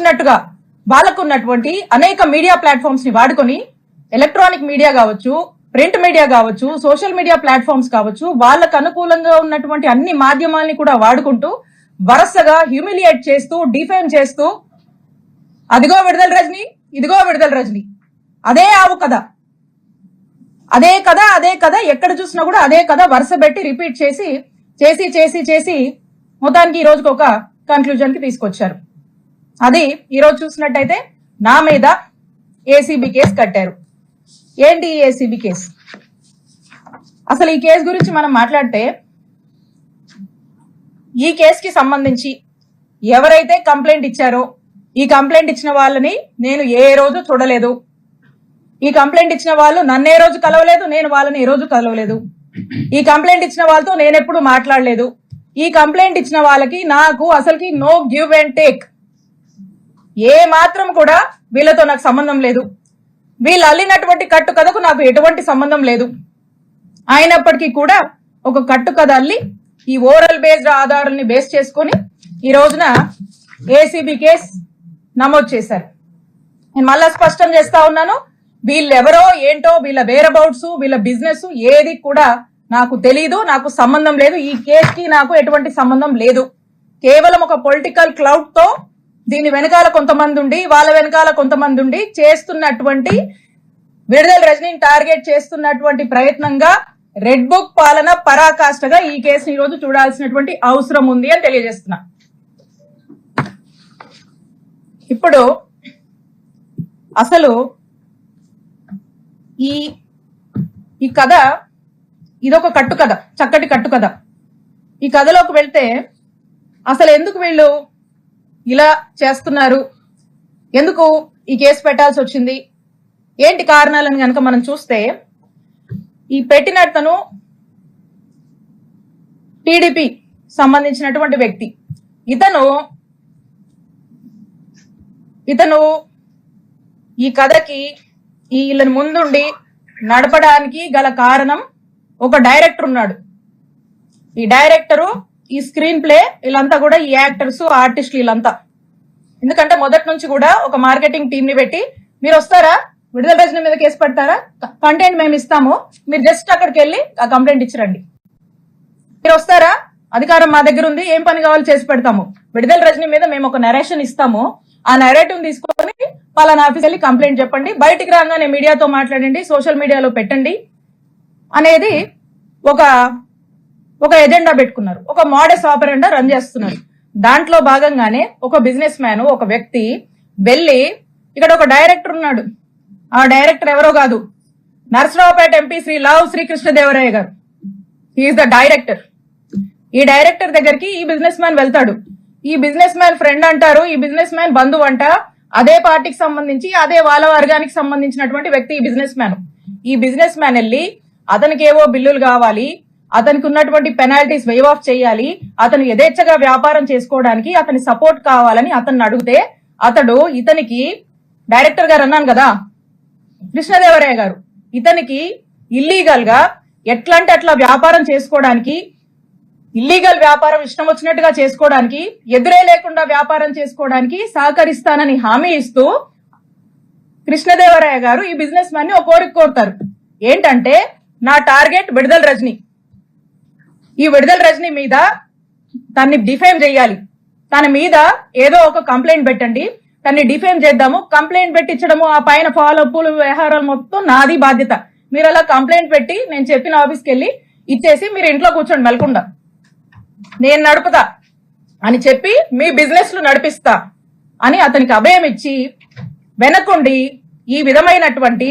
ఉన్నట్టుగా వాళ్ళకున్నటువంటి అనేక media platforms ని వాడుకొని ఎలక్ట్రానిక్ మీడియా కావచ్చు, ప్రింట్ మీడియా కావచ్చు, సోషల్ మీడియా ప్లాట్ఫామ్స్ కావచ్చు, వాళ్ళకు అనుకూలంగా ఉన్నటువంటి అన్ని మాధ్యమాల్ని కూడా వాడుకుంటూ వరుసగా హ్యూమిలియేట్ చేస్తూ, డిఫేమ్ చేస్తూ, అదిగో విడుదల రజని, ఇదిగో విడుదల రజని, అదే ఆవు కథ, అదే కథ, అదే కథ, ఎక్కడ చూసినా కూడా అదే కథ వరుస పెట్టి రిపీట్ చేసి చేసి చేసి చేసి మొత్తానికి ఈ రోజుకి ఒక కన్క్లూజన్ కి తీసుకొచ్చారు. అది ఈరోజు చూసినట్టయితే నా మీద ఏసీబీ కేసు కట్టారు. ఏంటి ఈ ఏసీబీ కేసు? అసలు ఈ కేసు గురించి మనం మాట్లాడితే, ఈ కేసుకి సంబంధించి ఎవరైతే కంప్లైంట్ ఇచ్చారో ఈ కంప్లైంట్ ఇచ్చిన వాళ్ళని నేను ఏ రోజు చూడలేదు. ఈ కంప్లైంట్ ఇచ్చిన వాళ్ళు నన్ను ఏ రోజు కలవలేదు, నేను వాళ్ళని ఏ రోజు కలవలేదు. ఈ కంప్లైంట్ ఇచ్చిన వాళ్ళతో నేను ఎప్పుడు మాట్లాడలేదు. ఈ కంప్లైంట్ ఇచ్చిన వాళ్ళకి నాకు అసలుకి నో గివ్ అండ్ టేక్, ఏ మాత్రం కూడా వీళ్ళతో నాకు సంబంధం లేదు. వీళ్ళు అల్లినటువంటి కట్టు కథకు నాకు ఎటువంటి సంబంధం లేదు. అయినప్పటికీ కూడా ఒక కట్టు కథ అల్లి ఈ ఓరల్ బేస్డ్ ఆధారాలని బేస్ చేసుకుని ఈ రోజున ఏసీబీ కేసు నమోదు చేశారు. నేను మళ్ళా స్పష్టం చేస్తా ఉన్నాను, వీళ్ళెవరో ఏంటో, వీళ్ళ వేరబౌట్స్, వీళ్ళ బిజినెస్ ఏది కూడా నాకు తెలీదు, నాకు సంబంధం లేదు. ఈ కేసుకి నాకు ఎటువంటి సంబంధం లేదు. కేవలం ఒక పొలిటికల్ క్లౌడ్ తో దీని వెనకాల కొంతమంది ఉండి, వాళ్ళ వెనకాల కొంతమంది ఉండి చేస్తున్నటువంటి, విడుదల రజనీని టార్గెట్ చేస్తున్నటువంటి ప్రయత్నంగా రెడ్ బుక్ పాలన పరాకాష్ఠగా ఈ కేసుని ఈ రోజు చూడాల్సినటువంటి అవసరం ఉంది అని తెలియజేస్తున్నా. ఇప్పుడు అసలు ఈ కథ ఇదొక కట్టు కథ, చక్కటి కట్టు కథ. ఈ కథలోకి వెళ్తే అసలు ఎందుకు వీళ్ళు ఇలా చేస్తున్నారు, ఎందుకు ఈ కేసు పెట్టాల్సి వచ్చింది, ఏంటి కారణాలని కనుక మనం చూస్తే, ఈ పెట్టినతను టీడీపీ సంబంధించినటువంటి వ్యక్తి. ఇతను ఈ కథకి వీళ్ళని ముందుండి నడపడానికి గల కారణం ఒక డైరెక్టర్ ఉన్నాడు. ఈ డైరెక్టరు, ఈ స్క్రీన్ ప్లే, వీళ్ళంతా కూడా ఈ యాక్టర్స్, ఆర్టిస్టులు వీళ్ళంతా. ఎందుకంటే మొదటి నుంచి కూడా ఒక మార్కెటింగ్ టీం ని పెట్టి, మీరు వస్తారా, విడుదల రజని మీద కేసు పెడతారా, కంటెంట్ మేము ఇస్తాము, మీరు జస్ట్ అక్కడికి వెళ్ళి ఆ కంప్లైంట్ ఇచ్చిరండి, మీరు వస్తారా, అధికారం మా దగ్గర ఉంది, ఏం పని కావాలో చేసి పెడతాము, విడుదల రజని మీద మేము ఒక నరేషన్ ఇస్తాము, ఆ నరేటివ్ తీసుకొని పలానా ఆఫీస్ వెళ్ళి కంప్లైంట్ చెప్పండి, బయటికి రాగానే మీడియాతో మాట్లాడండి, సోషల్ మీడియాలో పెట్టండి అనేది ఒక ఎజెండా పెట్టుకున్నారు. ఒక మోడస్ ఆపరెండా రన్ చేస్తున్నారు. దాంట్లో భాగంగానే ఒక బిజినెస్ మ్యాన్, ఒక వ్యక్తి వెళ్ళి, ఇక్కడ ఒక డైరెక్టర్ ఉన్నాడు, ఆ డైరెక్టర్ ఎవరో కాదు, నర్సరావుపేట ఎంపీ శ్రీ లావు శ్రీకృష్ణదేవరాయ గారు. He's the director. ఈ డైరెక్టర్ దగ్గరికి ఈ బిజినెస్ మ్యాన్ వెళ్తాడు. ఈ బిజినెస్ మ్యాన్ ఫ్రెండ్ అంటారు, ఈ బిజినెస్ మ్యాన్ బంధువు అంట, అదే పార్టీకి సంబంధించి, అదే వాళ్ళ వర్గానికి సంబంధించినటువంటి వ్యక్తి ఈ బిజినెస్ మ్యాన్. ఈ బిజినెస్ మ్యాన్ వెళ్ళి అతనికి ఏవో బిల్లులు కావాలి, అతనికి ఉన్నటువంటి పెనాల్టీస్ వేవ్ ఆఫ్ చేయాలి, అతను యథేచ్ఛగా వ్యాపారం చేసుకోవడానికి అతని సపోర్ట్ కావాలని అతన్ని అడిగితే, ఇతనికి డైరెక్టర్ గారు అన్నాను కదా, కృష్ణదేవరాయ గారు, ఇతనికి ఇల్లీగల్ గా ఎట్లంటే అట్లా వ్యాపారం చేసుకోవడానికి, ఇల్లీగల్ వ్యాపారం ఇష్టం వచ్చినట్టుగా చేసుకోవడానికి, ఎదురే లేకుండా వ్యాపారం చేసుకోవడానికి సహకరిస్తానని హామీ ఇస్తూ కృష్ణదేవరాయ గారు ఈ బిజినెస్ మ్యాన్ ని ఒక కోరిక కోరుతారు. ఏంటంటే, నా టార్గెట్ విడుదల రజని, ఈ విడుదల రజని మీద తన్ని డిఫేమ్ చేయాలి, తన మీద ఏదో ఒక కంప్లైంట్ పెట్టండి, తన్ని డిఫేమ్ చేద్దాము, కంప్లైంట్ పెట్టించడము, ఆ పైన ఫాలో అప్పులు వ్యవహారాలు మొత్తం నాది బాధ్యత, మీరు అలా కంప్లైంట్ పెట్టి నేను చెప్పిన ఆఫీస్కి వెళ్ళి ఇచ్చేసి మీరు ఇంట్లో కూర్చోండి మెలకుండా, నేను నడుపుతా అని చెప్పి మీ బిజినెస్ లు నడిపిస్తా అని అతనికి అభయం ఇచ్చి వెనకుండి ఈ విధమైనటువంటి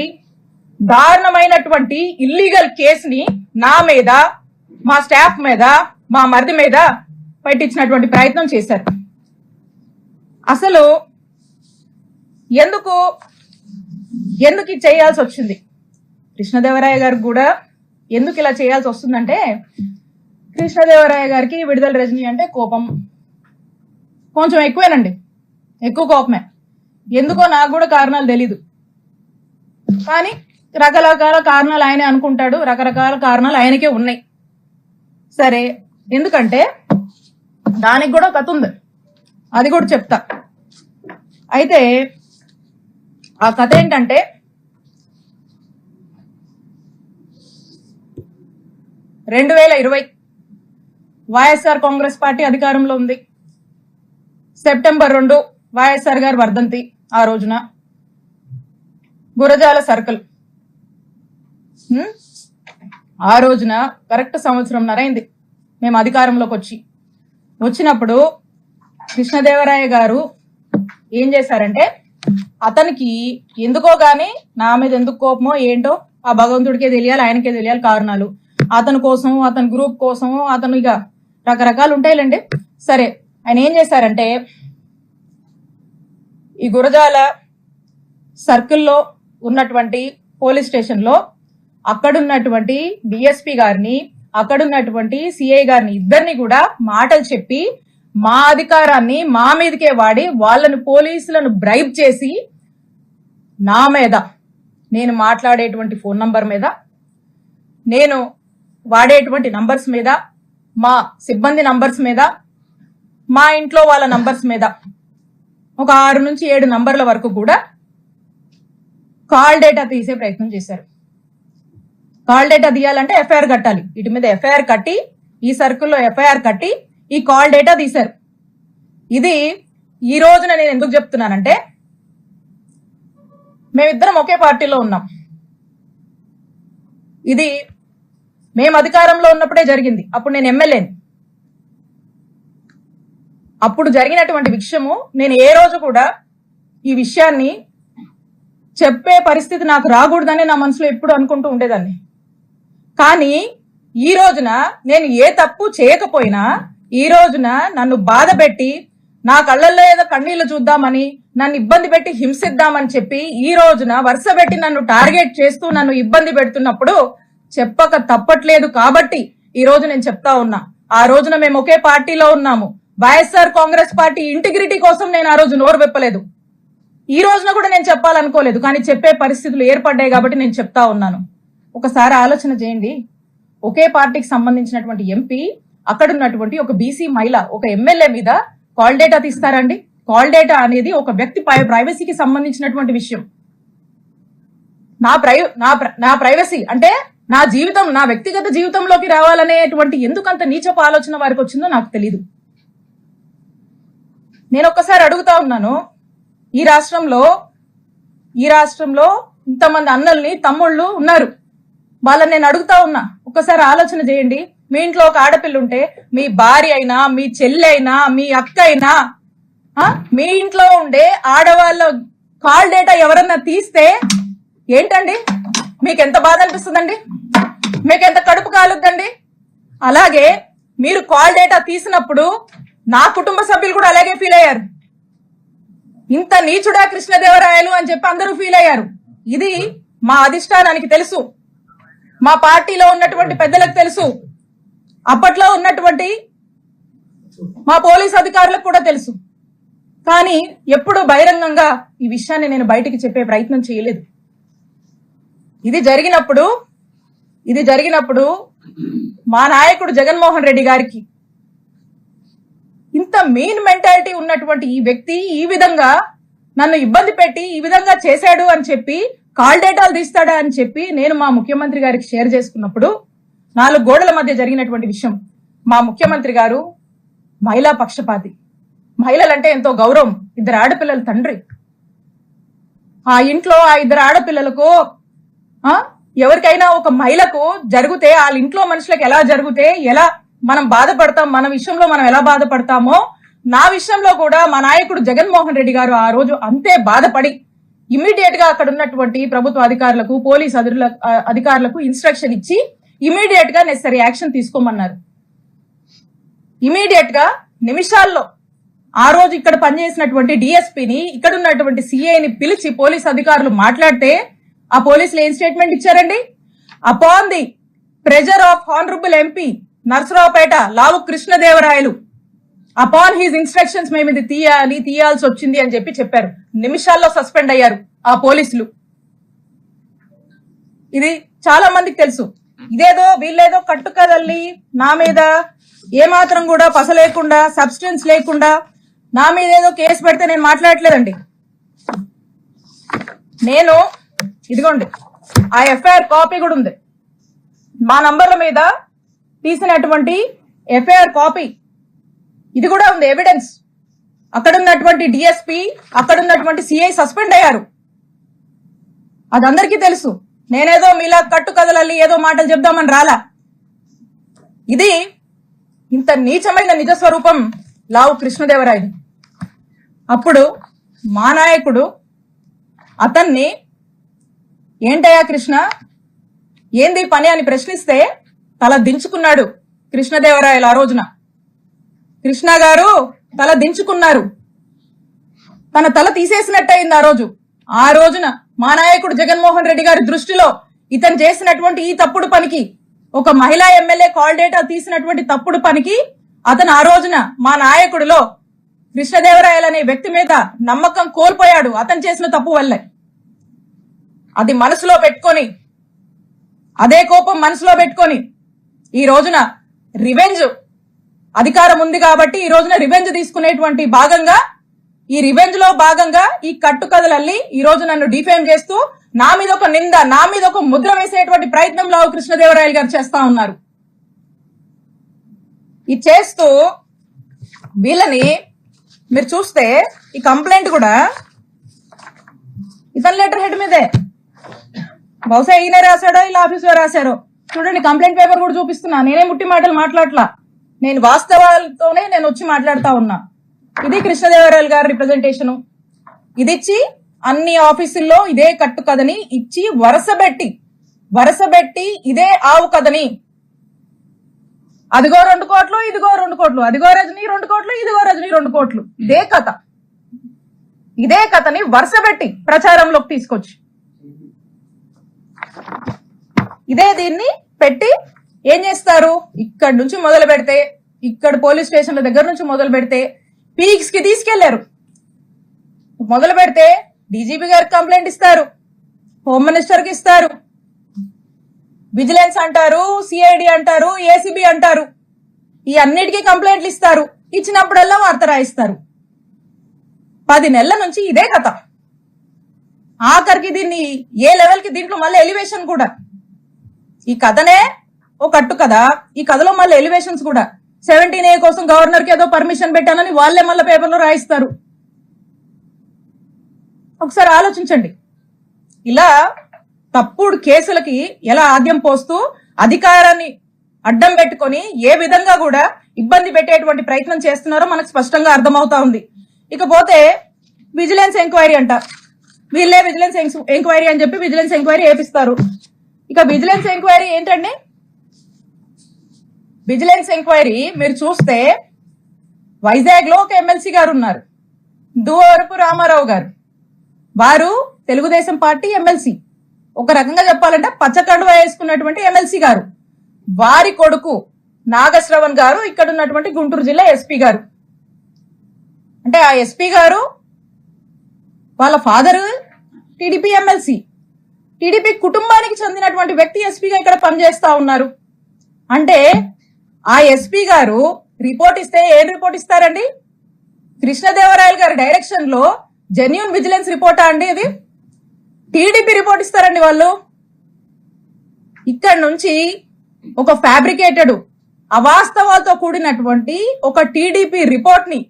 దారుణమైనటువంటి ఇల్లీగల్ కేసుని నా మీద, మా స్టాఫ్ మీద, మా మరిది మీద పెట్టించినటువంటి ప్రయత్నం చేశారు. అసలు ఎందుకు ఇది చేయాల్సి వచ్చింది, కృష్ణదేవరాయ గారికి కూడా ఎందుకు ఇలా చేయాల్సి వస్తుందంటే, కృష్ణదేవరాయ గారికి విడుదల రజని అంటే కోపం కొంచెం ఎక్కువేనండి, ఎక్కువ కోపమే. ఎందుకో నాకు కూడా కారణాలు తెలీదు, కానీ రకరకాల కారణాలు ఆయనే అనుకుంటాడు, రకరకాల కారణాలు ఆయనకే ఉన్నాయి. సరే, ఎందుకంటే దానికి కూడా కథ ఉంది, అది కూడా చెప్తా. అయితే ఆ కథ ఏంటంటే, రెండు 2020 వైఎస్ఆర్ కాంగ్రెస్ పార్టీ అధికారంలో ఉంది. సెప్టెంబర్ 2 వైఎస్ఆర్ గారు వర్ధంతి. ఆ రోజున గురజాల సర్కిల్, ఆ రోజున కరెక్ట్ సంవత్సరంన్నర అయింది మేము అధికారంలోకి వచ్చినప్పుడు కృష్ణదేవరాయ గారు ఏం చేశారంటే, అతనికి ఎందుకో గాని నా మీద ఎందుకు కోపమో ఏంటో ఆ భగవంతుడికే తెలియాలి, ఆయనకే తెలియాలి కారణాలు. అతని కోసం, అతని గ్రూప్ కోసం, అతను ఇక రకరకాలు ఉంటాయిలేండి. సరే, ఆయన ఏం చేశారంటే, ఈ గురజాల సర్కిల్లో ఉన్నటువంటి పోలీస్ స్టేషన్లో అక్కడున్నటువంటి డిఎస్పీ గారిని, అక్కడున్నటువంటి సిఐ గారిని, ఇద్దరిని కూడా మాటలు చెప్పి మా అధికారాన్ని మా మీదకే వాడి వాళ్ళని, పోలీసులను బ్రైబ్ చేసి నా మీద, నేను మాట్లాడేటువంటి ఫోన్ నంబర్ మీద, నేను వాడేటువంటి నంబర్స్ మీద, మా సిబ్బంది నంబర్స్ మీద, మా ఇంట్లో వాళ్ళ నంబర్స్ మీద ఒక 6 నుంచి 7 నంబర్ల వరకు కూడా కాల్ డేటా తీసే ప్రయత్నం చేశారు. కాల్ డేటా తీయాలంటే ఎఫ్ఐఆర్ కట్టాలి. వీటి మీద ఎఫ్ఐఆర్ కట్టి, ఈ సర్కిల్లో ఎఫ్ఐఆర్ కట్టి ఈ కాల్ డేటా తీశారు. ఇది ఈ రోజున నేను ఎందుకు చెప్తున్నానంటే, మేమిద్దరం ఒకే పార్టీలో ఉన్నాం. ఇది మేము అధికారంలో ఉన్నప్పుడే జరిగింది. అప్పుడు నేను ఎమ్మెల్యేని. అప్పుడు జరిగినటువంటి విషయము నేను ఏ రోజు కూడా ఈ విషయాన్ని చెప్పే పరిస్థితి నాకు రాకూడదని నా మనసులో ఎప్పుడు అనుకుంటూ ఉండేదాన్ని. కానీ ఈ రోజున నేను ఏ తప్పు చేయకపోయినా, ఈ రోజున నన్ను బాధ పెట్టి, నా కళ్ళల్లో ఏదో కన్నీళ్లు చూద్దామని, నన్ను ఇబ్బంది పెట్టి హింసిద్దామని చెప్పి ఈ రోజున వరుస పెట్టి నన్ను టార్గెట్ చేస్తూ నన్ను ఇబ్బంది పెడుతున్నప్పుడు చెప్పక తప్పట్లేదు. కాబట్టి ఈ రోజు నేను చెప్తా ఉన్నా, ఆ రోజున మేము ఒకే పార్టీలో ఉన్నాము. వైఎస్ఆర్ కాంగ్రెస్ పార్టీ ఇంటిగ్రిటీ కోసం నేను ఆ రోజు నోరు విప్పలేదు. ఈ రోజున కూడా నేను చెప్పాలనుకోలేదు, కానీ చెప్పే పరిస్థితులు ఏర్పడ్డాయి కాబట్టి నేను చెప్తా ఉన్నాను. ఒకసారి ఆలోచన చేయండి. ఒకే పార్టీకి సంబంధించినటువంటి ఎంపీ, అక్కడున్నటువంటి ఒక బీసీ మహిళ, ఒక ఎమ్మెల్యే మీద కాల్ డేటా తీస్తారండి? కాల్ డేటా అనేది ఒక వ్యక్తి ప్రైవసీకి సంబంధించినటువంటి విషయం. నా ప్రైవసీ అంటే నా జీవితం, నా వ్యక్తిగత జీవితంలోకి రావాలనేటువంటి ఎందుకంత నీచపు ఆలోచన వారికి వచ్చిందో నాకు తెలీదు. నేను ఒక్కసారి అడుగుతా ఉన్నాను, ఈ రాష్ట్రంలో ఇంతమంది అన్నల్ని, తమ్ముళ్ళు ఉన్నారు. వాళ్ళని నేను అడుగుతా ఉన్నా, ఒక్కసారి ఆలోచన చేయండి. మీ ఇంట్లో ఒక ఆడపిల్ల ఉంటే, మీ భార్య అయినా, మీ చెల్లి అయినా, మీ అక్క అయినా, మీ ఇంట్లో ఉండే ఆడవాళ్ళ కాల్ డేటా ఎవరన్నా తీస్తే ఏంటండి? మీకు ఎంత బాధ అనిపిస్తుందండి? మీకు ఎంత కడుపు కాలుద్దండి? అలాగే మీరు కాల్ డేటా తీసినప్పుడు నా కుటుంబ సభ్యులు కూడా అలాగే ఫీల్ అయ్యారు. ఇంత నీచుడా కృష్ణదేవరాయలు అని చెప్పి అందరూ ఫీల్ అయ్యారు. ఇది మా అధిష్టానానికి తెలుసు, మా పార్టీలో ఉన్నటువంటి పెద్దలకు తెలుసు, అప్పట్లో ఉన్నటువంటి మా పోలీస్ అధికారులకు కూడా తెలుసు. కానీ ఎప్పుడు బహిరంగంగా ఈ విషయాన్ని నేను బయటికి చెప్పే ప్రయత్నం చేయలేదు. ఇది జరిగినప్పుడు మా నాయకుడు జగన్మోహన్ రెడ్డి గారికి ఇంత మెయిన్ మెంటాలిటీ ఉన్నటువంటి ఈ వ్యక్తి ఈ విధంగా నన్ను ఇబ్బంది పెట్టి ఈ విధంగా చేశాడు అని చెప్పి, కాల్ డేటాలు తీస్తాడా అని చెప్పి నేను మా ముఖ్యమంత్రి గారికి షేర్ చేసుకున్నప్పుడు, 4 గోడల మధ్య జరిగినటువంటి విషయం. మా ముఖ్యమంత్రి గారు మహిళా పక్షపాతి, మహిళలంటే ఎంతో గౌరవం, 2 ఆడపిల్లల తండ్రి. ఆ ఇంట్లో ఆ 2 ఆడపిల్లలకు, ఎవరికైనా ఒక మహిళకు జరిగితే, వాళ్ళ ఇంట్లో మనుషులకు ఎలా జరిగితే ఎలా మనం బాధపడతాం, మన విషయంలో మనం ఎలా బాధపడతామో, నా విషయంలో కూడా మా నాయకుడు జగన్మోహన్ రెడ్డి గారు ఆ రోజు అంతే బాధపడి ఇమీడియట్ గా అక్కడ ఉన్నటువంటి ప్రభుత్వ అధికారులకు, పోలీస్ అధికారులకు ఇన్స్ట్రక్షన్ ఇచ్చి ఇమీడియట్ గా నెసరీ యాక్షన్ తీసుకోమన్నారు. ఇమీడియట్ గా నిమిషాల్లో ఆ రోజు ఇక్కడ పనిచేసినటువంటి డిఎస్పీని, ఇక్కడ ఉన్నటువంటి సిఐని పిలిచి పోలీస్ అధికారులు మాట్లాడితే ఆ పోలీసులు ఏం స్టేట్మెంట్ ఇచ్చారండి? Upon the pressure of honourable MP Narasaraopet Lavu Krishnadevarayalu, upon his instructions మేము ఇది తీయాల్సి వచ్చింది అని చెప్పారు. నిమిషాల్లో సస్పెండ్ అయ్యారు ఆ పోలీసులు. ఇది చాలా మందికి తెలుసు. ఇదేదో వీళ్ళేదో కట్టుకదల్లి నా మీద ఏమాత్రం కూడా పస లేకుండా, సబ్స్టెన్స్ లేకుండా నా మీద ఏదో కేసు పెడితే నేను మాట్లాడట్లేదండి. నేను ఇదిగోండి ఆ ఎఫ్ఐఆర్ కాపీ కూడా ఉంది, మా నంబర్ల మీద తీసినటువంటి ఎఫ్ఐఆర్ కాపీ ఇది కూడా ఉంది ఎవిడెన్స్. అక్కడ ఉన్నటువంటి డిఎస్పీ, అక్కడ ఉన్నటువంటి సిఐ సస్పెండ్ అయ్యారు, అది అందరికీ తెలుసు. నేనేదో మీలా కట్టు కథలల్లి ఏదో మాటలు చెప్దామని రాలా. ఇది ఇంత నీచమైన నిజ స్వరూపం లావు కృష్ణదేవరాయలు. అప్పుడు మా నాయకుడు అతన్ని ఏంటయ్యా కృష్ణ ఏంది పని అని ప్రశ్నిస్తే తల దించుకున్నాడు కృష్ణదేవరాయలు. ఆ రోజున కృష్ణ గారు తల దించుకున్నారు, తన తల తీసేసినట్టయింది. ఆ రోజున మా నాయకుడు జగన్మోహన్ రెడ్డి గారి దృష్టిలో ఇతను చేసినటువంటి ఈ తప్పుడు పనికి, ఒక మహిళా ఎమ్మెల్యే కాల్ డేటా తీసినటువంటి తప్పుడు పనికి అతను ఆ రోజున మా నాయకుడిలో కృష్ణదేవరాయలు అనే వ్యక్తి మీద నమ్మకం కోల్పోయాడు, అతను చేసిన తప్పు వల్లే. అది మనసులో పెట్టుకొని, అదే కోపం మనసులో పెట్టుకొని ఈ రోజున రివెంజ్, అధికారం ఉంది కాబట్టి ఈ రోజున రివెంజ్ తీసుకునేటువంటి భాగంగా, ఈ రివెంజ్ లో భాగంగా ఈ కట్టుకథలల్లి ఈ రోజు నన్ను డిఫేమ్ చేస్తూ నా మీద ఒక నింద, నా మీద ఒక ముద్ర వేసేటువంటి ప్రయత్నం లావు కృష్ణదేవరాయలు గారు చేస్తా ఉన్నారు. ఇది చేస్తూ వీళ్ళని మీరు చూస్తే ఈ కంప్లైంట్ కూడా ఇతని లెటర్ హెడ్ మీదే, బహుశా ఈయనే రాశాడో ఇలా ఆఫీసులో రాశారో చూడండి. కంప్లైంట్ పేపర్ కూడా చూపిస్తున్నా, నేనే ముట్టి మాటలు మాట్లాడలా, నేను వాస్తవాలతోనే నేను వచ్చి మాట్లాడుతా ఉన్నా. ఇది కృష్ణదేవరాయలు గారి రిప్రజెంటేషను. ఇది ఇచ్చి అన్ని ఆఫీసుల్లో ఇదే కట్టు కథని ఇచ్చి వరసబెట్టి ఇదే ఆవు కథని, అదిగో 2 కోట్లు, ఇదిగో 2 కోట్లు, అదిగో రజనీ 2 కోట్లు, ఇదిగో రజనీ 2 కోట్లు, ఇదే కథని వరుసబెట్టి ప్రచారంలోకి తీసుకొచ్చి దీన్ని పెట్టి ఏం చేస్తారు, ఇక్కడి నుంచి మొదలు పెడితే, ఇక్కడ పోలీస్ స్టేషన్ల దగ్గర నుంచి మొదలు పెడితే పీక్స్ కి తీసుకెళ్లారు. మొదలు పెడితే డీజీపీ గారికి కంప్లైంట్ ఇస్తారు, హోమ్ మినిస్టర్ కి ఇస్తారు, విజిలెన్స్ అంటారు, సిఐడి అంటారు, ఏసీబీ అంటారు, ఈ అన్నిటికీ కంప్లైంట్లు ఇస్తారు. ఇచ్చినప్పుడల్లా వార్త రాయిస్తారు. 10 నెలల నుంచి ఇదే కథ. ఆఖరికి దీన్ని ఏ లెవెల్ కి, దీంట్లో మళ్ళీ ఎలివేషన్ కూడా, ఈ కథనే ఓ కట్టు కదా, ఈ కథలో మళ్ళీ ఎలివేషన్స్ కూడా. 17A కోసం గవర్నర్ కి ఏదో పర్మిషన్ పెట్టానని వాళ్ళే మళ్ళీ పేపర్లో రాయిస్తారు. ఒకసారి ఆలోచించండి, ఇలా తప్పుడు కేసులకి ఎలా ఆద్యం పోస్తూ అధికారాన్ని అడ్డం పెట్టుకొని ఏ విధంగా కూడా ఇబ్బంది పెట్టేటువంటి ప్రయత్నం చేస్తున్నారో మనకు స్పష్టంగా అర్థమవుతా ఉంది. ఇకపోతే విజిలెన్స్ ఎంక్వైరీ అంట, వీళ్ళే విజిలెన్స్ ఎంక్వైరీ అని చెప్పి విజిలెన్స్ ఎంక్వైరీ వేపిస్తారు. ఇక విజిలెన్స్ ఎంక్వైరీ ఏంటండి, విజిలెన్స్ ఎంక్వైరీ మీరు చూస్తే వైజాగ్ లో ఒక ఎమ్మెల్సీ గారు ఉన్నారు, దువ్వూరపు రామారావు గారు. వారు తెలుగుదేశం పార్టీ ఎమ్మెల్సీ, ఒక రకంగా చెప్పాలంటే పచ్చకండువా వేసుకున్నటువంటి ఎమ్మెల్సీ గారు. వారి కొడుకు నాగశ్రవణ్ గారు ఇక్కడ ఉన్నటువంటి గుంటూరు జిల్లా ఎస్పీ గారు. అంటే ఆ ఎస్పీ గారు వాళ్ళ ఫాదర్ టీడీపీ ఎమ్మెల్సీ, టీడీపీ కుటుంబానికి చెందినటువంటి వ్యక్తి ఎస్పీగా ఇక్కడ పనిచేస్తా ఉన్నారు. అంటే ఆ ఎస్పీ గారు రిపోర్ట్ ఇస్తే ఏం రిపోర్ట్ ఇస్తారండి, కృష్ణదేవరాయలు గారి డైరెక్షన్ లో జెన్యూన్ విజిలెన్స్ రిపోర్టా అండి, ఇది టీడీపీ రిపోర్ట్ ఇస్తారండి వాళ్ళు. ఇక్కడ నుంచి ఒక ఫ్యాబ్రికేటెడ్ అవాస్తవాలతో కూడినటువంటి ఒక టీడీపీ రిపోర్ట్ ని,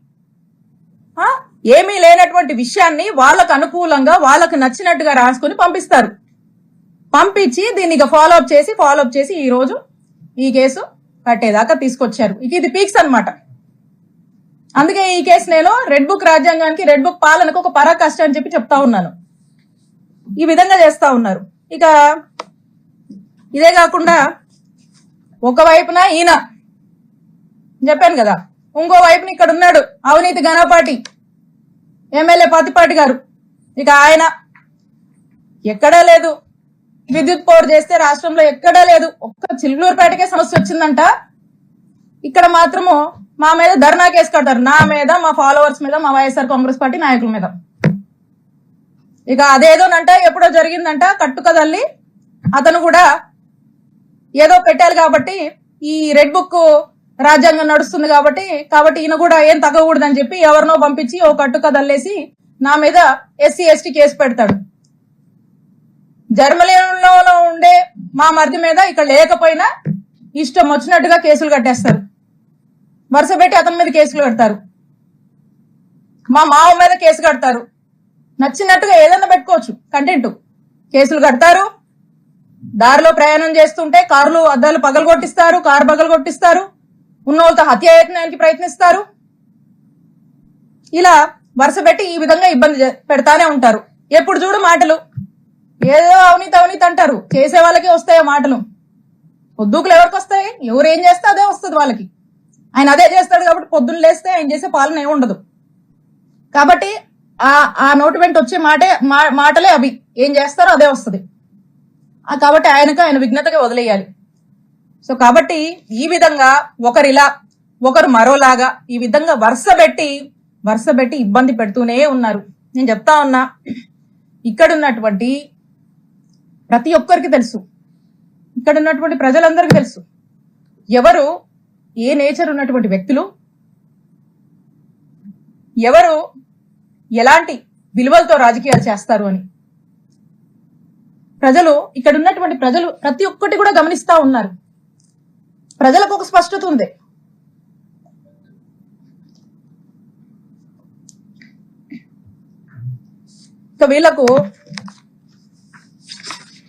ఏమీ లేనటువంటి విషయాన్ని వాళ్ళకు అనుకూలంగా వాళ్ళకు నచ్చినట్టుగా రాసుకుని పంపిస్తారు. పంపించి దీన్ని ఫాలో అప్ చేసి ఈ రోజు ఈ కేసు కట్టేదాకా తీసుకొచ్చారు. ఇది పీక్స్ అన్నమాట. అందుకే ఈ కేసు నేను రెడ్ బుక్ రాజ్యాంగానికి, రెడ్ బుక్ పాలనకు ఒక పరాకాష్ట అని చెప్పి చెప్తా ఉన్నాను. ఈ విధంగా చేస్తా ఉన్నారు. ఇక ఇదే కాకుండా ఒకవైపున ఈయన చెప్పాను కదా, ఇంకో వైపున ఇక్కడ ఉన్నాడు అవినీతి ఘనపాటి ఎమ్మెల్యే పతిపాటి గారు. ఇక ఆయన ఎక్కడా లేదు, విద్యుత్ పవర్ చేస్తే రాష్ట్రంలో ఎక్కడా లేదు, ఒక్క చిలుకూరుపేటకే సమస్య వచ్చిందంట. ఇక్కడ మాత్రము మా మీద ధర్నా కేసు కట్టారు, నా మీద, మా ఫాలోవర్స్ మీద, మా వైఎస్ఆర్ కాంగ్రెస్ పార్టీ నాయకుల మీద. ఇక అదేదోనంట ఎప్పుడో జరిగిందంట కట్టుకదల్లి, అతను కూడా ఏదో పెట్టాలి కాబట్టి ఈ రెడ్ బుక్ రాజ్యాంగం నడుస్తుంది కాబట్టి ఈయన కూడా ఏం తగ్గకూడదని చెప్పి ఎవరినో పంపించి ఓ కట్టుకదల్లేసి నా మీద ఎస్సీ ఎస్టీ కేసు పెడతాడు. జర్మనీలో ఉండే మా మరిది మీద ఇక్కడ లేకపోయినా ఇష్టం వచ్చినట్టుగా కేసులు కట్టేస్తారు, వరుస పెట్టి అతని మీద కేసులు కడతారు, మా మావ మీద కేసు కడతారు, నచ్చినట్టుగా ఏదన్నా పెట్టుకోవచ్చు కంటెంట్. కేసులు కడతారు, దారిలో ప్రయాణం చేస్తుంటే కార్లు అద్దాలు పగలగొట్టిస్తారు, కారు పగలగొట్టిస్తారు, ఉన్న వాళ్ళతో హత్యాయత్నానికి ప్రయత్నిస్తారు. ఇలా వరుస పెట్టి ఈ విధంగా ఇబ్బంది పెడతానే ఉంటారు. ఎప్పుడు చూడు మాటలు, ఏదో అవినీతి అవినీతి అంటారు, చేసే వాళ్ళకి వస్తాయో మాటలు. పొద్దుకులు ఎవరికి వస్తాయి? ఎవరు ఏం చేస్తే అదే వస్తుంది వాళ్ళకి. ఆయన అదే చేస్తాడు కాబట్టి పొద్దున్న లేస్తే ఆయన చేసే పాలన ఏమి ఉండదు. కాబట్టి ఆ నోటి వెంట వచ్చే మాటలే అవి, ఏం చేస్తారో అదే వస్తుంది. కాబట్టి ఆయన విఘ్నతగా వదిలేయాలి. సో కాబట్టి ఈ విధంగా ఒకరిలా ఒకరు మరోలాగా ఈ విధంగా వరుస పెట్టి ఇబ్బంది పెడుతూనే ఉన్నారు. నేను చెప్తా ఉన్నా, ఇక్కడ ఉన్నటువంటి ప్రతి ఒక్కరికి తెలుసు, ఇక్కడ ఉన్నటువంటి ప్రజలందరికీ తెలుసు ఎవరు ఏ నేచర్ ఉన్నటువంటి వ్యక్తులు, ఎవరు ఎలాంటి విలువలతో రాజకీయాలు చేస్తారు అని. ప్రజలు ఇక్కడ ఉన్నటువంటి ప్రజలు ప్రతి ఒక్కటి కూడా గమనిస్తా ఉన్నారు. ప్రజలకు ఒక స్పష్టత ఉంది. సో వీళ్లకు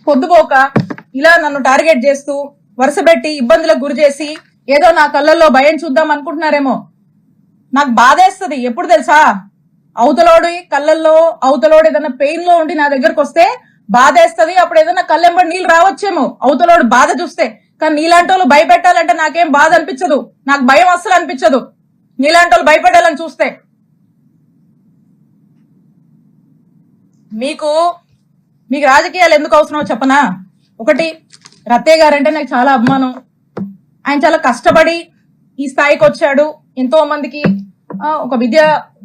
పొద్దుపోక ఇలా నన్ను టార్గెట్ చేస్తూ వరుస పెట్టి ఇబ్బందులకు గురి చేసి ఏదో నా కళ్ళల్లో భయం చూద్దాం అనుకుంటున్నారేమో. నాకు బాధేస్తుంది ఎప్పుడు తెలుసా, అవతలోడి కళ్ళల్లో అవతలోడు ఏదైనా పెయిన్ లో ఉండి నా దగ్గరకు వస్తే బాధేస్తుంది. అప్పుడు ఏదైనా కళ్ళెంబడి నీళ్ళు రావచ్చేమో అవతలోడు బాధ చూస్తే. కానీ నీలాంటి వాళ్ళు భయపెట్టాలంటే నాకేం బాధ అనిపించదు, నాకు భయం అస్సలు అనిపించదు నీలాంటి వాళ్ళు భయపెట్టాలని చూస్తే. మీకు రాజకీయాలు ఎందుకు అవసరమో చెప్పనా. ఒకటి, రత్తయ్య గారు అంటే నాకు చాలా అభిమానం. ఆయన చాలా కష్టపడి ఈ స్థాయికి వచ్చాడు. ఎంతో మందికి ఒక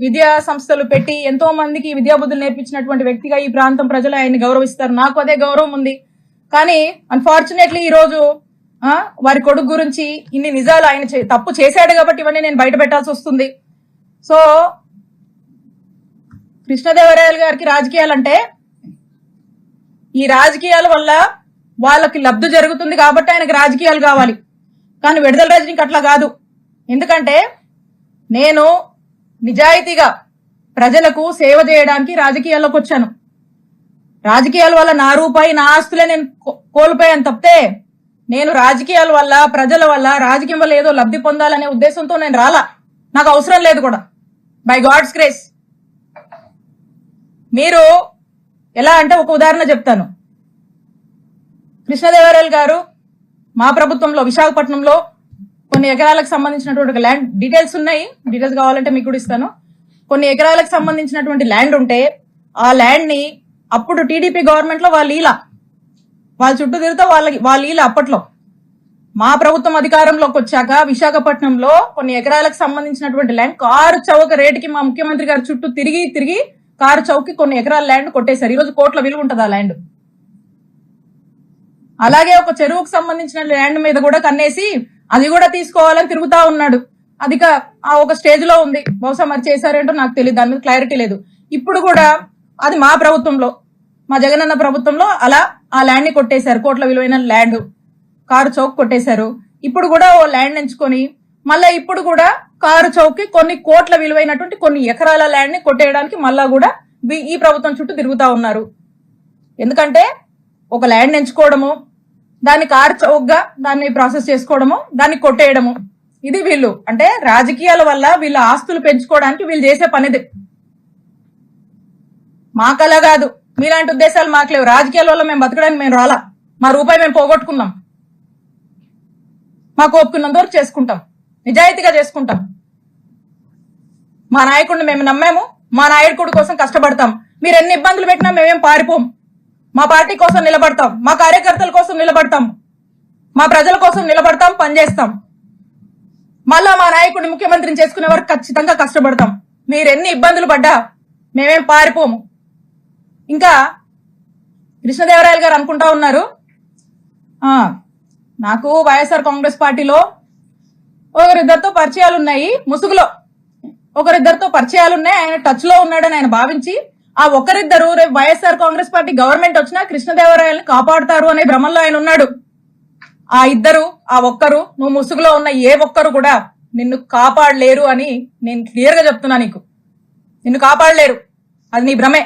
విద్యా సంస్థలు పెట్టి ఎంతో మందికి విద్యాబుద్ధులు నేర్పించినటువంటి వ్యక్తిగా ఈ ప్రాంతం ప్రజలు ఆయన్ని గౌరవిస్తారు. నాకు అదే గౌరవం ఉంది. కానీ అన్ఫార్చునేట్లీ ఈ రోజు వారి కొడుకు గురించి ఇన్ని నిజాలు ఆయన తప్పు చేశాడు కాబట్టి ఇవన్నీ నేను బయట పెట్టాల్సి వస్తుంది. సో కృష్ణదేవరాయలు గారికి రాజకీయాలంటే ఈ రాజకీయాల వల్ల వాళ్ళకి లబ్ధి జరుగుతుంది కాబట్టి ఆయనకి రాజకీయాలు కావాలి. కానీ విడుదల రజనీకి అట్లా కాదు. ఎందుకంటే నేను నిజాయితీగా ప్రజలకు సేవ చేయడానికి రాజకీయాల్లోకి వచ్చాను. రాజకీయాల వల్ల నా రూపాయి నా ఆస్తులే నేను కోల్పోయాను తప్పితే నేను రాజకీయాల వల్ల ప్రజల వల్ల రాజకీయం వల్ల ఏదో లబ్ధి పొందాలనే ఉద్దేశంతో నేను రాలా. నాకు అవసరం లేదు కూడా, బై గాడ్స్ గ్రేస్. మీరు ఎలా అంటే ఒక ఉదాహరణ చెప్తాను. కృష్ణదేవరాయలు గారు మా ప్రభుత్వంలో విశాఖపట్నంలో కొన్ని ఎకరాలకు సంబంధించినటువంటి ల్యాండ్ డీటెయిల్స్ ఉన్నాయి, డీటెయిల్స్ కావాలంటే మీకు కూడా ఇస్తాను. కొన్ని ఎకరాలకు సంబంధించినటువంటి ల్యాండ్ ఉంటే ఆ ల్యాండ్ ని అప్పుడు టీడీపీ గవర్నమెంట్ లో వాళ్ళ చుట్టూ తిరుగుతా వాళ్ళ అప్పట్లో. మా ప్రభుత్వం అధికారంలోకి వచ్చాక విశాఖపట్నంలో కొన్ని ఎకరాలకు సంబంధించినటువంటి ల్యాండ్ కారు చౌక రేటుకి మా ముఖ్యమంత్రి గారు చుట్టూ తిరిగి కారు చౌకి కొన్ని ఎకరాల ల్యాండ్ కొట్టేశారు. ఈరోజు కోట్ల విలువ ఉంటుంది ఆ ల్యాండ్. అలాగే ఒక చెరువుకు సంబంధించిన ల్యాండ్ మీద కూడా కన్నేసి అది కూడా తీసుకోవాలని తిరుగుతా ఉన్నాడు. అది ఒక స్టేజ్ లో ఉంది. బహుశా మరి చేశారేంటో నాకు తెలియదు, దాని మీద క్లారిటీ లేదు. ఇప్పుడు కూడా అది మా ప్రభుత్వంలో, మా జగనన్న ప్రభుత్వంలో అలా ఆ ల్యాండ్ ని కొట్టేశారు. కోట్ల విలువైన ల్యాండ్ కారు చౌక్ కొట్టేశారు. ఇప్పుడు కూడా ఓ ల్యాండ్ ఎంచుకొని మళ్ళా ఇప్పుడు కూడా కారు చౌక్కి కొన్ని కోట్ల విలువైనటువంటి కొన్ని ఎకరాల ల్యాండ్ ని కొట్టేయడానికి మళ్ళా కూడా ఈ ప్రభుత్వం చుట్టూ తిరుగుతా ఉన్నారు. ఎందుకంటే ఒక ల్యాండ్ ఎంచుకోవడము, దాన్ని కారు చౌక్గా దాన్ని ప్రాసెస్ చేసుకోవడము, దాన్ని కొట్టేయడము, ఇది వీళ్ళు అంటే రాజకీయాల వల్ల వీళ్ళ ఆస్తులు పెంచుకోవడానికి వీళ్ళు చేసే పనిది. మాకలా కాదు, మీలాంటి ఉద్దేశాలు మాకు లేవు. రాజకీయాల వల్ల మేము బతకడానికి మేము రాలా. మా రూపాయి మేము పోగొట్టుకున్నాం. మాకు ఒప్పుకున్నంత వరకు చేసుకుంటాం, నిజాయితీగా చేసుకుంటాం. మా నాయకుడిని మేము నమ్మాము, మా నాయకుడి కోసం కష్టపడతాం. మీరు ఎన్ని ఇబ్బందులు పెట్టినా మేమేం పారిపోం. మా పార్టీ కోసం నిలబడతాం, మా కార్యకర్తల కోసం నిలబడతాం, మా ప్రజల కోసం నిలబడతాం, పనిచేస్తాం. మళ్ళా మా నాయకుడిని ముఖ్యమంత్రిని చేసుకునే వరకు ఖచ్చితంగా కష్టపడతాం. మీరు ఎన్ని ఇబ్బందులు పడ్డా మేమేం పారిపోము. ఇంకా కృష్ణదేవరాయలు గారు అనుకుంటా ఉన్నారు, నాకు వైఎస్ఆర్ కాంగ్రెస్ పార్టీలో ఒకరిద్దరితో పరిచయాలు ఉన్నాయి, ముసుగులో ఒకరిద్దరితో పరిచయాలు ఉన్నాయి, ఆయన టచ్ లో ఉన్నాడని ఆయన భావించి ఆ ఒకరిద్దరు రేపు వైఎస్ఆర్ కాంగ్రెస్ పార్టీ గవర్నమెంట్ వచ్చినా కృష్ణదేవరాయల్ని కాపాడుతారు అనే భ్రమంలో ఆయన ఉన్నాడు. ఆ ఇద్దరు, ఆ ఒక్కరు, నువ్వు ముసుగులో ఉన్న ఏ ఒక్కరు కూడా నిన్ను కాపాడలేరు అని నేను క్లియర్ గా చెప్తున్నా. నిన్ను కాపాడలేరు, అది నీ భ్రమే.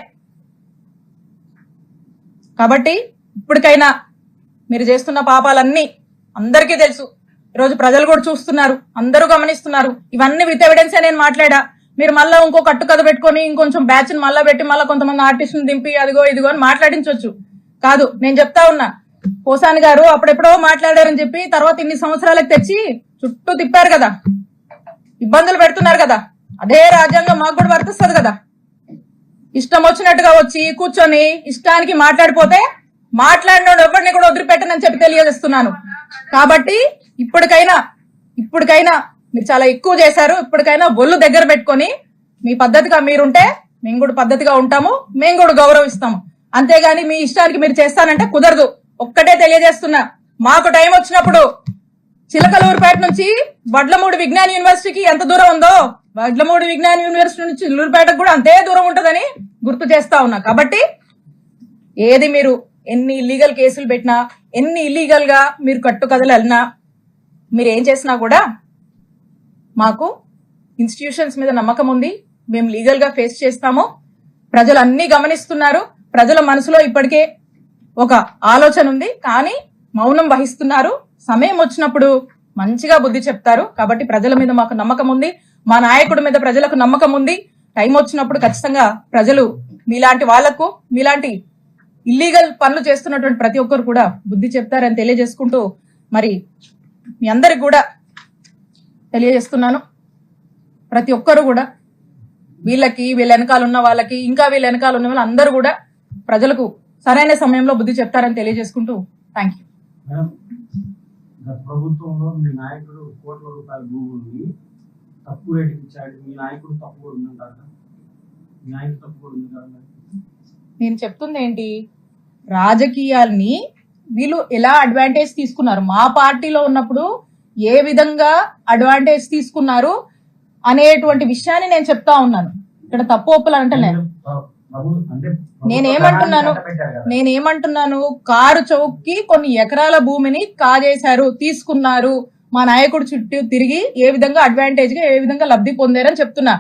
కాబట్టి ఇప్పటికైనా మీరు చేస్తున్న పాపాలన్నీ అందరికీ తెలుసు. ఈరోజు ప్రజలు కూడా చూస్తున్నారు, అందరూ గమనిస్తున్నారు. ఇవన్నీ విత్ ఎవిడెన్సే నేను మాట్లాడా. మీరు మళ్ళీ ఇంకో కట్టుకథ పెట్టుకొని ఇంకొంచెం బ్యాచ్ ని మళ్ళా పెట్టి మళ్ళీ కొంతమంది ఆర్టిస్టులు దింపి అదిగో ఇదిగో అని మాట్లాడించవచ్చు. కాదు, నేను చెప్తా ఉన్నా, పోసాని గారు అప్పుడెప్పుడో మాట్లాడారని చెప్పి తర్వాత ఇన్ని సంవత్సరాలకు తెచ్చి చుట్టూ తిప్పారు కదా, ఇబ్బందులు పెడుతున్నారు కదా. అదే రాజ్యాంగం మాకు కూడా వర్తిస్తుంది కదా. ఇష్టం వచ్చినట్టుగా వచ్చి కూర్చొని ఇష్టానికి మాట్లాడిపోతే మాట్లాడినోడు ఎవరిని కూడా వదిలిపెట్టనని చెప్పి తెలియజేస్తున్నాను. కాబట్టి ఇప్పటికైనా మీరు చాలా ఎక్కువ చేశారు. ఇప్పటికైనా ఒళ్ళు దగ్గర పెట్టుకొని మీ పద్ధతిగా మీరుంటే మేము కూడా పద్ధతిగా ఉంటాము, మేము కూడా గౌరవిస్తాము. అంతేగాని మీ ఇష్టానికి మీరు చేస్తానంటే కుదరదు. ఒక్కటే తెలియజేస్తున్నా, మాకు టైం వచ్చినప్పుడు చిలకలూరుపేట నుంచి వడ్లమూడి విజ్ఞాన యూనివర్సిటీకి ఎంత దూరం ఉందో వడ్లమూడి విజ్ఞాన యూనివర్సిటీ నుంచి చిలూరుపేటకు కూడా అంతే దూరం ఉంటుందని గుర్తు చేస్తా ఉన్నా. కాబట్టి ఏది మీరు ఎన్ని ఇల్లీగల్ కేసులు పెట్టినా, ఎన్ని ఇల్లీగల్ గా మీరు కట్టుకథలు వెళ్ళినా, మీరు ఏం చేసినా కూడా మాకు ఇన్స్టిట్యూషన్స్ మీద నమ్మకం ఉంది. మేము లీగల్ గా ఫేస్ చేస్తాము. ప్రజలు అన్ని గమనిస్తున్నారు. ప్రజల మనసులో ఇప్పటికే ఒక ఆలోచన ఉంది, కానీ మౌనం వహిస్తున్నారు. సమయం వచ్చినప్పుడు మంచిగా బుద్ధి చెప్తారు. కాబట్టి ప్రజల మీద మాకు నమ్మకం ఉంది, మా నాయకుడి మీద ప్రజలకు నమ్మకం ఉంది. టైం వచ్చినప్పుడు ఖచ్చితంగా ప్రజలు మీలాంటి వాళ్లకు, మీలాంటి ఇల్లీగల్ పనులు చేస్తున్నటువంటి ప్రతి ఒక్కరు కూడా బుద్ధి చెప్తారని తెలియజేసుకుంటూ, మరి మీ అందరికి కూడా తెలియజేస్తున్నాను, ప్రతి ఒక్కరు కూడా వీళ్ళ వెనకాల ఉన్న వాళ్ళకి, ఇంకా వీళ్ళ వెనకాల ఉన్న వాళ్ళు అందరూ కూడా ప్రజలకు సరైన సమయంలో బుద్ధి చెప్తారని తెలియజేసుకుంటూ థ్యాంక్ యూ. ప్రభుత్వంలో మీ నాయకుడు కోట్ల రూపాయల భూముల్ని తక్కువ రేటుకి ఇచ్చాడు, మీ నాయకుడు తప్పు కూడా ఉందంటారు. మీ నాయకుడు తప్పు కూడా ఉంది కదా. నేను చెప్తుంది ఏంటి, రాజకీయాల్ని వీళ్ళు ఎలా అడ్వాంటేజ్ తీసుకున్నారు, మా పార్టీలో ఉన్నప్పుడు ఏ విధంగా అడ్వాంటేజ్ తీసుకున్నారు అనేటువంటి విషయాన్ని నేను చెప్తా ఉన్నాను. ఇక్కడ తప్పు ఒప్పులు అంటే నేనేమంటున్నాను, కారు చౌక్కి కొన్ని ఎకరాల భూమిని కాజేశారు, తీసుకున్నారు, మా నాయకుడు చుట్టూ తిరిగి ఏ విధంగా అడ్వాంటేజ్ గా ఏ విధంగా లబ్ధి పొందారని చెప్తున్నా.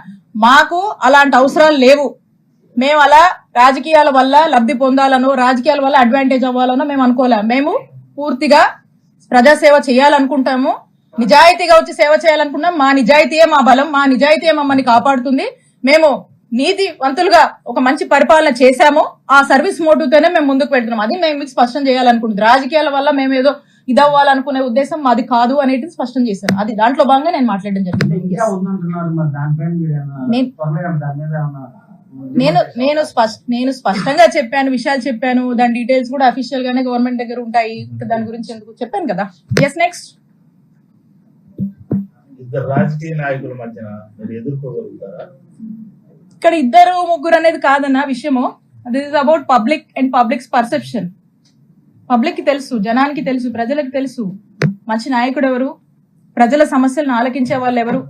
మాకు అలాంటి అవసరాలు లేవు. మేము అలా రాజకీయాల వల్ల లబ్ధి పొందాలనో, రాజకీయాల వల్ల అడ్వాంటేజ్ అవ్వాలనో మేము అనుకోలే. మేము పూర్తిగా ప్రజాసేవ చేయాలనుకుంటాము, నిజాయితీగా వచ్చి సేవ చేయాలనుకున్నాం. మా నిజాయితీయే మా బలం, మా నిజాయితీయే మమ్మల్ని కాపాడుతుంది. మేము నీతివంతులుగా ఒక మంచి పరిపాలన చేశాము, ఆ సర్వీస్ మోటివ్ తోనే మేము ముందుకు పెడుతున్నాం. అది మేము మీకు స్పష్టం చేయాలనుకుంటుంది. రాజకీయాల వల్ల మేము ఏదో ఇదవ్వాలనుకునే ఉద్దేశం మాది కాదు అనేది స్పష్టం చేశాను. అది దాంట్లో భాగంగా నేను మాట్లాడడం జరిగింది. నేను స్పష్టంగా చెప్పాను, విషయాలు చెప్పాను, దాని డీటెయిల్స్ కూడా అఫీషియల్ గానే గవర్నమెంట్ దగ్గర ఉంటాయి. దాని గురించి ఎందుకు చెప్పాను కదా. Yes, next. ఇద్దరు రాజకీయ నాయకుల మధ్యన మీరు ఎదుర్కోగలుగుతారా? ఇక్కడ ఇద్దరు ముగ్గురు అనేది కాదన్న విషయము. This is about public and public's perception. Public కి తెలుసు, జనానికి తెలుసు, ప్రజలకు తెలుసు మంచి నాయకుడు ఎవరు, ప్రజల సమస్యలను ఆలకించే వాళ్ళు ఎవరు,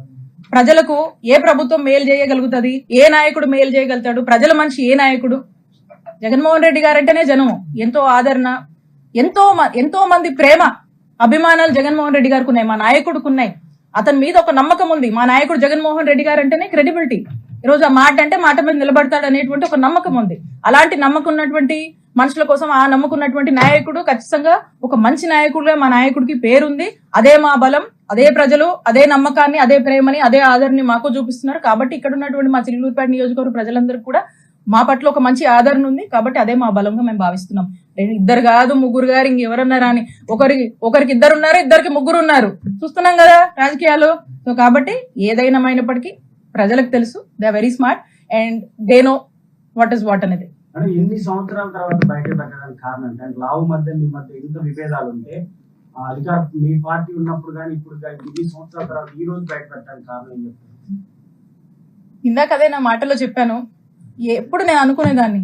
ప్రజలకు ఏ ప్రభుత్వం మేలు చేయగలుగుతుంది, ఏ నాయకుడు మేలు చేయగలుగుతాడు, ప్రజల మనిషి ఏ నాయకుడు. జగన్మోహన్ రెడ్డి గారంటేనే జనం ఎంతో ఆదరణ, ఎంతో మంది ప్రేమ అభిమానాలు జగన్మోహన్ రెడ్డి గారికి ఉన్నాయి, మా నాయకుడికి ఉన్నాయి. అతని మీద ఒక నమ్మకం ఉంది. మా నాయకుడు జగన్మోహన్ రెడ్డి గారు అంటేనే క్రెడిబిలిటీ. ఈరోజు ఆ మాట అంటే మాట మీద నిలబడతాడు అనేటువంటి ఒక నమ్మకం ఉంది. అలాంటి నమ్మకం ఉన్నటువంటి మనుషుల కోసం ఆ నమ్ముకున్నటువంటి నాయకుడు ఖచ్చితంగా ఒక మంచి నాయకుడుగా మా నాయకుడికి పేరుంది. అదే మా బలం, అదే ప్రజలు అదే నమ్మకాన్ని, అదే ప్రేమని, అదే ఆదరణని మాకు చూపిస్తున్నారు. కాబట్టి ఇక్కడ ఉన్నటువంటి మా చిలుకూరుపేట నియోజకవర్గ ప్రజలందరికీ కూడా మా పట్ల ఒక మంచి ఆదరణ ఉంది. కాబట్టి అదే మా బలంగా మేము భావిస్తున్నాం. ఇద్దరు కాదు, ముగ్గురు గారు, ఇంకెవరన్నారా అని. ఒకరికి ఇద్దరు ఉన్నారు, ఇద్దరికి ముగ్గురు ఉన్నారు, చూస్తున్నాం కదా రాజకీయాలు. సో కాబట్టి ఏదైనామైనప్పటికీ ప్రజలకు తెలుసు, they are very smart and they know what is what అనేది. ఎన్ని సంవత్సరాల తర్వాత బయట పెట్టడానికి కారణం అంటే లావు మధ్య మీ మధ్య ఇంత విభేదాలు ఉంటే అధికార మీ పార్టీ ఉన్నప్పుడు కానీ ఇప్పుడు కానీ ఇన్ని సంవత్సరాల తర్వాత ఈ రోజు బయట పెట్టడానికి కారణం ఏం చెప్తారు? ఇందాక అదే నా మాటలో చెప్పాను. ఎప్పుడు నేను అనుకునేదాన్ని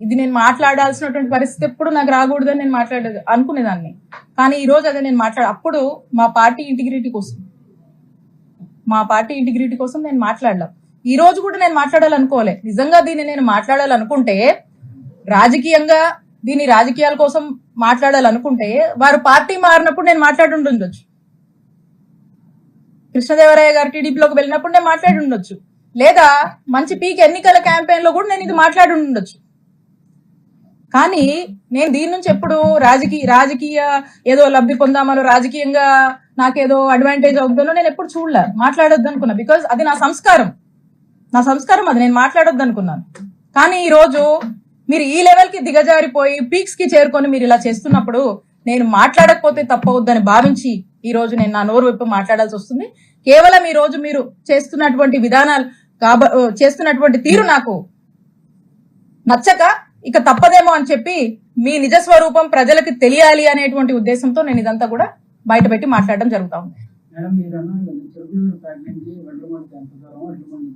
ఇది నేను మాట్లాడాల్సినటువంటి పరిస్థితి ఎప్పుడు నాకు రాకూడదని నేను అనుకునేదాన్ని. కానీ ఈ రోజు అదే నేను అప్పుడు మా పార్టీ ఇంటిగ్రిటీ కోసం నేను మాట్లాడలా. ఈ రోజు కూడా నేను మాట్లాడాలనుకోలే. నిజంగా దీన్ని నేను మాట్లాడాలనుకుంటే, రాజకీయంగా దీని రాజకీయాల కోసం మాట్లాడాలనుకుంటే వారు పార్టీ మారినప్పుడు నేను మాట్లాడి ఉండొచ్చు. కృష్ణదేవరాయ గారు టీడీపీలోకి వెళ్ళినప్పుడు నేను మాట్లాడి ఉండొచ్చు, లేదా మంచి పీక్ ఎన్నికల క్యాంపెయిన్ లో కూడా నేను ఇది మాట్లాడి ఉండొచ్చు. కానీ నేను దీని నుంచి ఎప్పుడు రాజకీయ ఏదో లబ్ధి పొందామనో, రాజకీయంగా నాకేదో అడ్వాంటేజ్ అవుతుందో నేను ఎప్పుడు చూడలే, మాట్లాడొద్దు అనుకున్నా. బికాజ్ అది నా సంస్కారం అది, నేను మాట్లాడొద్దు అనుకున్నాను. కానీ ఈ రోజు మీరు ఈ లెవెల్ కి దిగజారిపోయి పీక్స్ కి చేరుకొని మీరు ఇలా చేస్తున్నప్పుడు నేను మాట్లాడకపోతే తప్పవద్దని భావించి ఈ రోజు నేను నా నోరు విప్పి మాట్లాడాల్సి వస్తుంది. కేవలం ఈ రోజు మీరు చేస్తున్నటువంటి విధానాలు చేస్తున్నటువంటి తీరు నాకు నచ్చక ఇక తప్పదేమో అని చెప్పి మీ నిజ స్వరూపం ప్రజలకు తెలియాలి అనేటువంటి ఉద్దేశంతో నేను ఇదంతా కూడా బయట పెట్టి మాట్లాడడం జరుగుతా ఉంది. మేడం, మీరు అన్నారు కదా, చెరుకులూరు ప్రెగ్నెన్సీ వడ్లమంది ఎంత దూరం వడ్లమంది.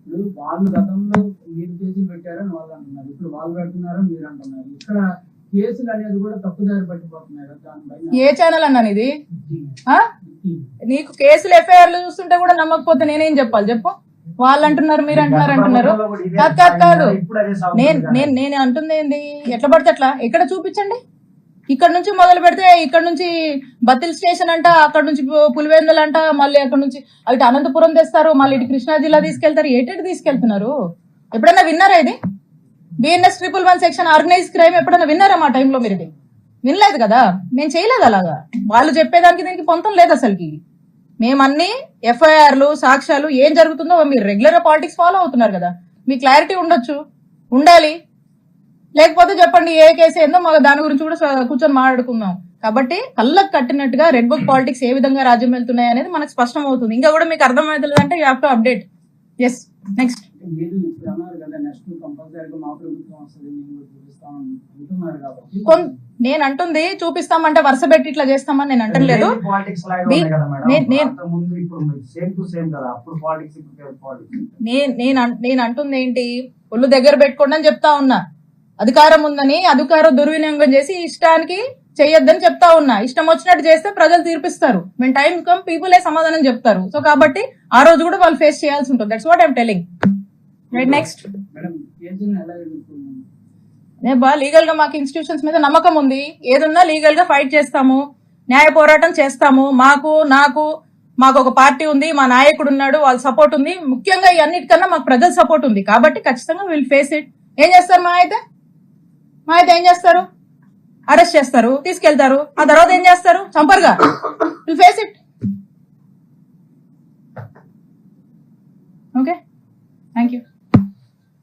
ఇప్పుడు వాళ్ళు గతంలో మీరు కేసులు పెట్టారని వాళ్ళు అంటున్నారు, ఇప్పుడు వాళ్ళు పెడుతున్నారని మీరు అంటున్నారు. ఇక్కడ కేసులు అనేది కూడా తప్పుదారి పట్టిపోతున్నాయి కదా, దానిపైన ఏ ఛానల్ అన్నాను ఇది? నీకు కేసులు ఎఫ్ఐఆర్లు చూస్తుంటే కూడా నమ్మకపోతే నేనేం చెప్పాలి చెప్పు? వాళ్ళు అంటున్నారు, మీరు అంటున్నారు. కాదు, నేను అంటుంది ఏంది? ఎట్లా పడితే అట్లా ఎక్కడ చూపించండి. ఇక్కడ నుంచి మొదలు పెడితే ఇక్కడ నుంచి బత్తిల్ స్టేషన్ అంట, అక్కడ నుంచి పులివెందులు అంట, మళ్ళీ అక్కడ నుంచి ఇటు అనంతపురం తెస్తారు, మళ్ళీ ఇటు కృష్ణా జిల్లా తీసుకెళ్తారు. ఏటెటు తీసుకెళ్తున్నారు? ఎప్పుడైనా విన్నారా ఇది? బిఎన్ఎస్ 111 సెక్షన్ ఆర్గనైజ్ క్రైమ్ ఎప్పుడైనా విన్నారా మా టైంలో? మీరు ఇది వినలేదు కదా, నేను చేయలేదు అలాగా. వాళ్ళు చెప్పేదానికి దీనికి పొంతం లేదు అసలుకి. మేమన్నీ ఎఫ్ఐఆర్లు, సాక్ష్యాలు ఏం జరుగుతుందో మీరు రెగ్యులర్ గా పాలిటిక్స్ ఫాలో అవుతున్నారు కదా, మీ క్లారిటీ ఉండాలి. లేకపోతే చెప్పండి ఏ కేసు ఏందో, మాకు దాని గురించి కూడా కూర్చొని మాట్లాడుకుందాం. కాబట్టి కళ్ళకు కట్టినట్టుగా రెడ్ బుక్ పాలిటిక్స్ ఏ విధంగా రాజ్యం వెళ్తున్నాయి అనేది మనకు స్పష్టం అవుతుంది. ఇంకా కూడా మీకు అర్థమవుతుంది అంటే you have to update. Yes, next. నేను అంటుంది చూపిస్తామంటే వరుస పెట్టి ఇట్లా చేస్తామని నేను అంటలేదు. నేను అంటుంది ఏంటి, ఒళ్ళు దగ్గర పెట్టుకోండి అని చెప్తా ఉన్నా. అధికారం ఉందని అధికారం దుర్వినియోగం చేసి ఇష్టానికి చెయ్యొద్దని చెప్తా ఉన్నా. ఇష్టం వచ్చినట్టు చేస్తే ప్రజలు తీర్పిస్తారు. మేము టైం కమ్ పీపులే సమాధానం చెప్తారు. సో కాబట్టి ఆ రోజు కూడా వాళ్ళు ఫేస్ చేయాల్సి ఉంటుంది. That's what I'm telling. Right, next. Legal గా మాకు ఇన్స్టిట్యూషన్స్ మీద నమ్మకం ఉంది. ఏదున్నా లీగల్ గా ఫైట్ చేస్తాము, న్యాయ పోరాటం చేస్తాము. మాకు ఒక పార్టీ ఉంది, మా నాయకుడు ఉన్నాడు, వాళ్ళ సపోర్ట్ ఉంది. ముఖ్యంగా ఈ అన్నిటికన్నా మాకు ప్రజల సపోర్ట్ ఉంది. కాబట్టి ఖచ్చితంగా విల్ ఫేస్ ఇట్. ఏం చేస్తారు మా అయితే ఏం చేస్తారు? అరెస్ట్ చేస్తారు, తీసుకెళ్తారు. ఆ తర్వాత ఏం చేస్తారు? చంపరుగా. Will face it. Okay, thank you.